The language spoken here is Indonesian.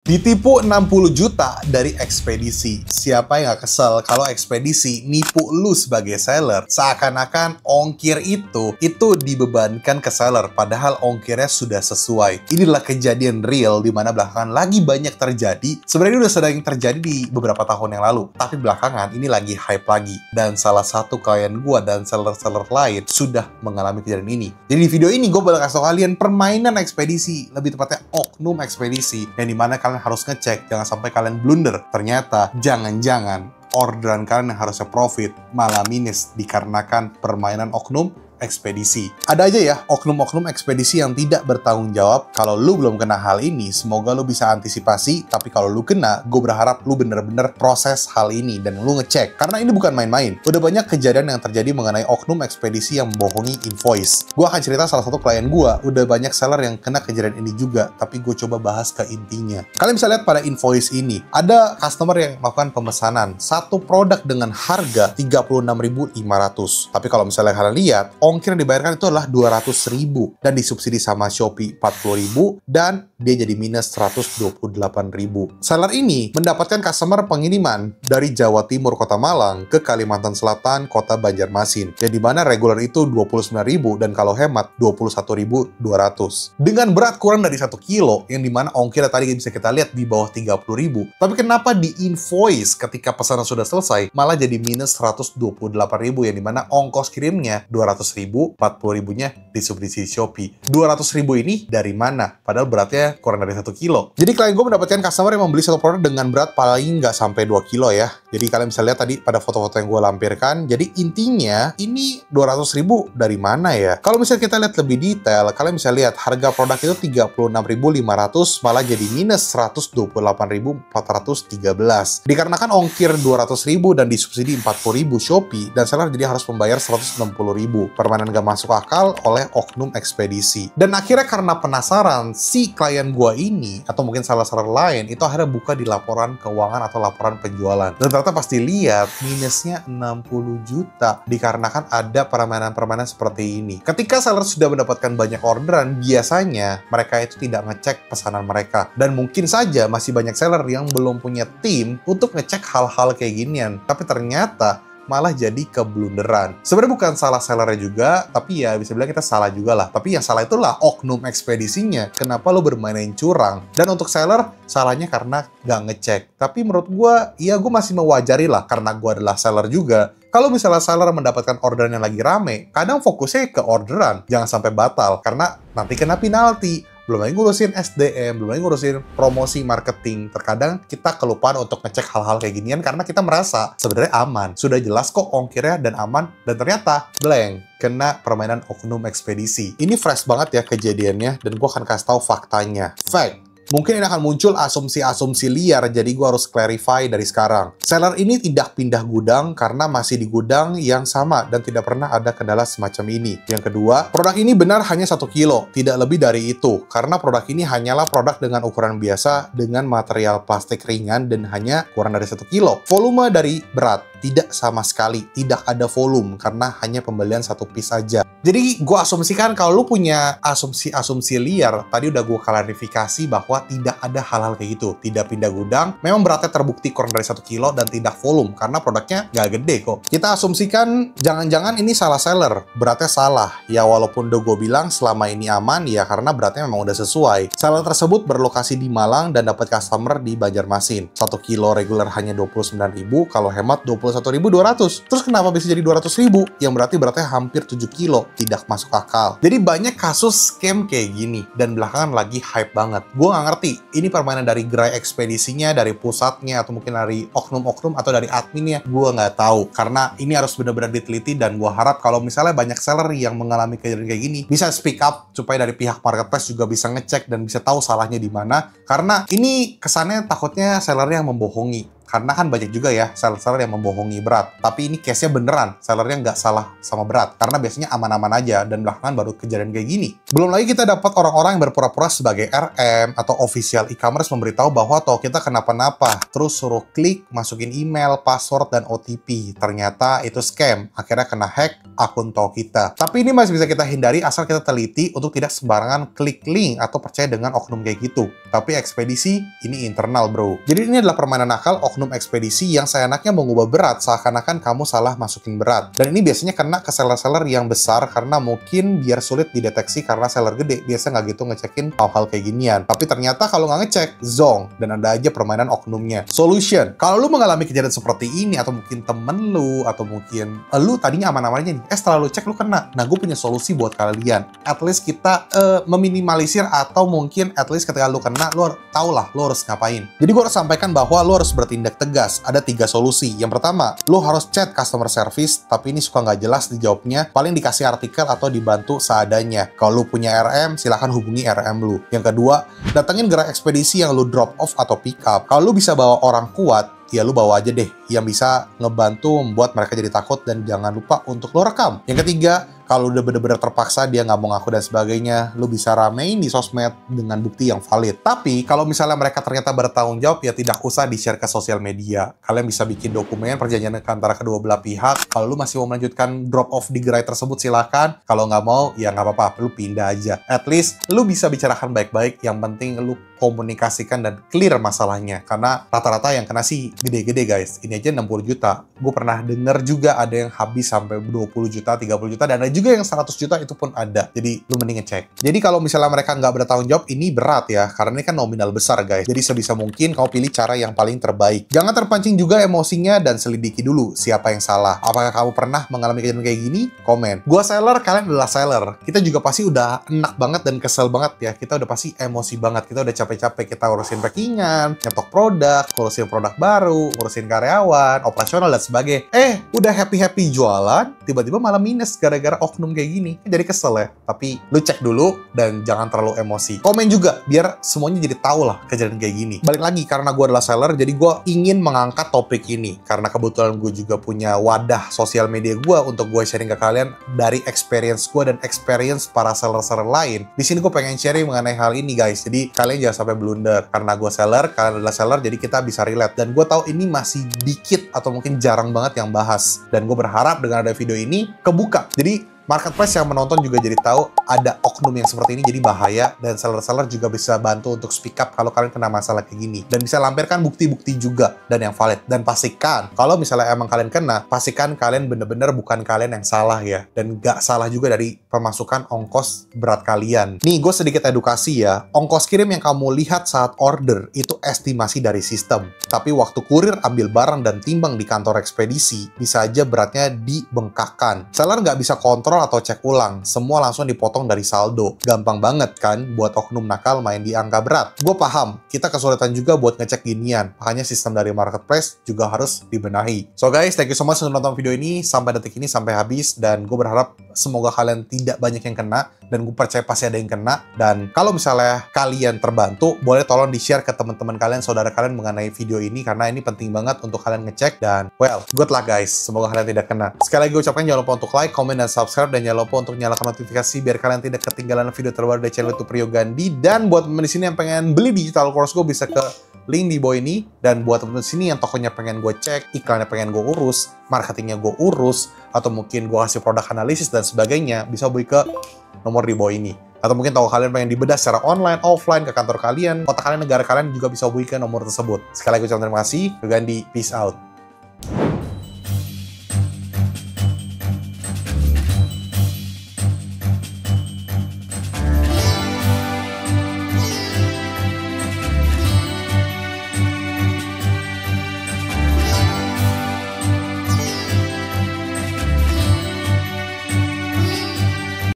Ditipu 60 juta dari ekspedisi. Siapa yang gak kesel kalau ekspedisi nipu lu sebagai seller? Seakan-akan ongkir itu dibebankan ke seller, padahal ongkirnya sudah sesuai. Inilah kejadian real di mana belakangan lagi banyak terjadi. Sebenarnya ini udah sering terjadi di beberapa tahun yang lalu, tapi belakangan ini lagi hype lagi. Dan salah satu klien gua dan seller-seller lain sudah mengalami kejadian ini. Jadi di video ini gue bakal kasih tau kalian permainan ekspedisi, lebih tepatnya oknum ekspedisi, yang dimana kalian harus ngecek, jangan sampai kalian blunder. Ternyata, jangan-jangan orderan kalian yang harusnya profit malah minus dikarenakan permainan oknum ekspedisi. Ada aja ya oknum-oknum ekspedisi yang tidak bertanggung jawab. Kalau lu belum kena hal ini, semoga lu bisa antisipasi. Tapi kalau lu kena, gue berharap lu bener-bener proses hal ini dan lu ngecek. Karena ini bukan main-main. Udah banyak kejadian yang terjadi mengenai oknum ekspedisi yang membohongi invoice. Gue akan cerita salah satu klien gue. Udah banyak seller yang kena kejadian ini juga. Tapi gue coba bahas ke intinya. Kalian bisa lihat pada invoice ini. Ada customer yang melakukan pemesanan satu produk dengan harga 36.500. Tapi kalau misalnya kalian lihat, ongkir yang dibayarkan itu adalah 200.000 dan disubsidi sama Shopee 40.000 dan dia jadi minus 128.000. Seller ini mendapatkan customer pengiriman dari Jawa Timur Kota Malang ke Kalimantan Selatan Kota Banjarmasin, yang dimana regular itu 29.000 dan kalau hemat 21.200 dengan berat kurang dari 1 kilo, yang dimana ongkirnya tadi bisa kita lihat di bawah 30.000. Tapi kenapa di invoice ketika pesanan sudah selesai malah jadi minus 128.000, yang dimana ongkos kirimnya 200.000, 40.000-nya disubsidi Shopee. 200.000 ini dari mana? Padahal beratnya kurang dari 1 kilo. Jadi klien gue mendapatkan customer yang membeli satu produk dengan berat paling nggak sampai 2 kilo ya. Jadi kalian bisa lihat tadi pada foto-foto yang gue lampirkan. Jadi intinya ini 200.000 dari mana ya? Kalau misalnya kita lihat lebih detail, kalian bisa lihat harga produk itu 36.500 malah jadi minus 128.413. Dikarenakan ongkir 200.000 dan disubsidi 40.000 Shopee, dan seller jadi harus membayar 160.000. Permainan gak masuk akal oleh oknum ekspedisi. Dan akhirnya karena penasaran, si klien gua ini, atau mungkin salah seller lain, itu akhirnya buka di laporan keuangan atau laporan penjualan. Dan ternyata pas dilihat, minusnya 60 juta. Dikarenakan ada permainan-permainan seperti ini. Ketika seller sudah mendapatkan banyak orderan, biasanya mereka itu tidak ngecek pesanan mereka. Dan mungkin saja masih banyak seller yang belum punya tim untuk ngecek hal-hal kayak ginian. Tapi ternyata malah jadi keblunderan. Sebenarnya bukan salah sellernya juga, tapi ya bisa bilang kita salah juga lah. Tapi yang salah itulah oknum ekspedisinya. Kenapa lo bermain curang? Dan untuk seller, salahnya karena nggak ngecek. Tapi menurut gue, ya gue masih mewajari lah, karena gue adalah seller juga. Kalau misalnya seller mendapatkan orderan yang lagi rame, kadang fokusnya ke orderan. Jangan sampai batal, karena nanti kena penalti. Belum lagi ngurusin SDM, belum lagi ngurusin promosi marketing. Terkadang kita kelupaan untuk ngecek hal-hal kayak ginian karena kita merasa sebenarnya aman. Sudah jelas kok ongkirnya dan aman, dan ternyata blank. Kena permainan oknum ekspedisi. Ini fresh banget ya kejadiannya, dan gue akan kasih tahu faktanya. Fact. Mungkin ini akan muncul asumsi-asumsi liar, jadi gue harus clarify dari sekarang. Seller ini tidak pindah gudang karena masih di gudang yang sama dan tidak pernah ada kendala semacam ini. Yang kedua, produk ini benar hanya 1 kilo, tidak lebih dari itu. Karena produk ini hanyalah produk dengan ukuran biasa dengan material plastik ringan dan hanya kurang dari 1 kilo. Volume dari berat, tidak sama sekali. Tidak ada volume karena hanya pembelian 1 piece aja. Jadi gue asumsikan kalau lu punya asumsi-asumsi liar, tadi udah gue klarifikasi bahwa tidak ada hal-hal kayak gitu. Tidak pindah gudang, memang beratnya terbukti kurang dari 1 kilo dan tidak volume, karena produknya nggak gede kok. Kita asumsikan jangan-jangan ini salah seller, beratnya salah. Ya walaupun udah gue bilang selama ini aman, ya karena beratnya memang udah sesuai. Seller tersebut berlokasi di Malang dan dapat customer di Banjarmasin. 1 kilo regular hanya 29.000, kalau hemat 21.200. Terus kenapa bisa jadi 200.000? Yang berarti beratnya hampir 7 kilo. Tidak masuk akal. Jadi banyak kasus scam kayak gini, dan belakangan lagi hype banget. Gue nggak ngerti, ini permainan dari gerai ekspedisinya, dari pusatnya, atau mungkin dari oknum-oknum, atau dari adminnya. Gue nggak tahu, karena ini harus benar-benar diteliti, dan gue harap kalau misalnya banyak seller yang mengalami kejadian kayak gini, bisa speak up, supaya dari pihak marketplace juga bisa ngecek, dan bisa tahu salahnya di mana. Karena ini kesannya takutnya sellernya yang membohongi. Karena kan banyak juga ya seller-seller yang membohongi berat. Tapi ini case-nya beneran, sellernya nggak salah sama berat. Karena biasanya aman-aman aja, dan belakangan baru kejadian kayak gini. Belum lagi kita dapat orang-orang yang berpura-pura sebagai RM atau official e-commerce memberitahu bahwa toko kita kenapa-napa. Terus suruh klik, masukin email, password, dan OTP. Ternyata itu scam. Akhirnya kena hack akun toko kita. Tapi ini masih bisa kita hindari asal kita teliti untuk tidak sembarangan klik link atau percaya dengan oknum kayak gitu. Tapi ekspedisi, ini internal bro. Jadi ini adalah permainan nakal oknum ekspedisi yang seenaknya mengubah berat seakan-akan kamu salah masukin berat. Dan ini biasanya kena ke seller-seller yang besar karena mungkin biar sulit dideteksi karena seller gede biasa nggak gitu ngecekin hal-hal kayak ginian. Tapi ternyata kalau nggak ngecek, zong, dan ada aja permainan oknumnya. Solution, kalau lu mengalami kejadian seperti ini atau mungkin temen lu atau mungkin lu tadinya aman-amannya nih, setelah lu cek lu kena. Nah, gue punya solusi buat kalian. At least kita meminimalisir atau mungkin at least ketika lu kena, lu tau lah lu harus ngapain. Jadi gue harus sampaikan bahwa lu harus bertindak tegas. Ada 3 solusi. Yang pertama, lu harus chat customer service, tapi ini suka nggak jelas dijawabnya. Paling dikasih artikel atau dibantu seadanya. Kalau lu punya RM, silahkan hubungi RM lu. Yang kedua, datengin gerai ekspedisi yang lu drop off atau pick up. Kalau lu bisa bawa orang kuat, ya lu bawa aja deh yang bisa ngebantu membuat mereka jadi takut, dan jangan lupa untuk lo rekam. Yang ketiga, kalau udah bener-bener terpaksa dia nggak mau ngaku dan sebagainya, lu bisa ramein di sosmed dengan bukti yang valid. Tapi kalau misalnya mereka ternyata bertanggung jawab, ya tidak usah di-share ke sosial media. Kalian bisa bikin dokumen perjanjian antara kedua belah pihak. Kalau lu masih mau melanjutkan drop off di gerai tersebut, silakan. Kalau nggak mau, ya nggak apa-apa, lu pindah aja. At least lu bisa bicarakan baik-baik. Yang penting lu komunikasikan dan clear masalahnya. Karena rata-rata yang kena sih gede-gede guys. Ini aja 60 juta. Gue pernah denger juga ada yang habis sampai 20 juta, 30 juta, dan ada juga yang 100 juta itu pun ada. Jadi lu mending ngecek. Jadi kalau misalnya mereka nggak bertanggung jawab, ini berat ya. Karena ini kan nominal besar guys. Jadi sebisa mungkin kamu pilih cara yang paling terbaik. Jangan terpancing juga emosinya dan selidiki dulu siapa yang salah. Apakah kamu pernah mengalami kejadian kayak gini? Komen. Gua seller, kalian adalah seller. Kita juga pasti udah enak banget dan kesel banget ya. Kita udah pasti emosi banget. Kita udah capek-capek. Kita urusin packingan, nyetok produk, ngurusin produk baru, ngurusin karyawan, operasional, dan sebagainya. Udah happy-happy jualan, tiba-tiba malah minus gara-gara oknum kayak gini. Jadi kesel ya. Tapi lu cek dulu dan jangan terlalu emosi. Komen juga biar semuanya jadi tahu lah kejadian kayak gini. Balik lagi, karena gue adalah seller, jadi gue ingin mengangkat topik ini. Karena kebetulan gue juga punya wadah sosial media gue untuk gue sharing ke kalian dari experience gue dan experience para seller-seller lain. Di sini gue pengen sharing mengenai hal ini guys. Jadi kalian jangan sampai blunder. Karena gue seller, kalian adalah seller, jadi kita bisa relate. Dan gue tahu ini masih dikit atau mungkin jarang banget yang bahas. Dan gue berharap dengan ada video ini kebuka. Jadi marketplace yang menonton juga jadi tahu ada oknum yang seperti ini, jadi bahaya, dan seller-seller juga bisa bantu untuk speak up kalau kalian kena masalah kayak gini. Dan bisa lampirkan bukti-bukti juga, dan yang valid. Dan pastikan, kalau misalnya emang kalian kena, pastikan kalian bener-bener bukan kalian yang salah ya. Dan nggak salah juga dari pemasukan ongkos berat kalian. Nih, gue sedikit edukasi ya. Ongkos kirim yang kamu lihat saat order, itu estimasi dari sistem. Tapi waktu kurir ambil barang dan timbang di kantor ekspedisi, bisa aja beratnya dibengkakkan. Seller nggak bisa kontrol atau cek ulang, semua langsung dipotong dari saldo. Gampang banget kan buat oknum nakal main di angka berat. Gue paham, kita kesulitan juga buat ngecek ginian. Makanya sistem dari marketplace juga harus dibenahi. So guys, thank you so much sudah nonton video ini sampai detik ini, sampai habis. Dan gue berharap semoga kalian tidak banyak yang kena. Dan gue percaya pasti ada yang kena. Dan kalau misalnya kalian terbantu, boleh tolong di-share ke teman-teman kalian, saudara kalian mengenai video ini. Karena ini penting banget untuk kalian ngecek. Dan well, good luck guys. Semoga kalian tidak kena. Sekali lagi gue ucapkan jangan lupa untuk like, comment, dan subscribe. Dan jangan lupa untuk nyalakan notifikasi biar kalian tidak ketinggalan video terbaru dari channel YouTube Rio Gandhi. Dan buat teman di sini yang pengen beli digital course gue, bisa ke link di bawah ini. Dan buat teman di sini yang tokonya pengen gue cek, iklannya pengen gue urus, marketingnya gue urus, atau mungkin gue kasih produk analisis dan sebagainya, bisa hubungi ke nomor di bawah ini. Atau mungkin toko kalian pengen dibedah secara online, offline, ke kantor kalian, kota kalian, negara kalian, juga bisa hubungi ke nomor tersebut. Sekali lagi ucapkan terima kasih. Rio Gandhi, peace out.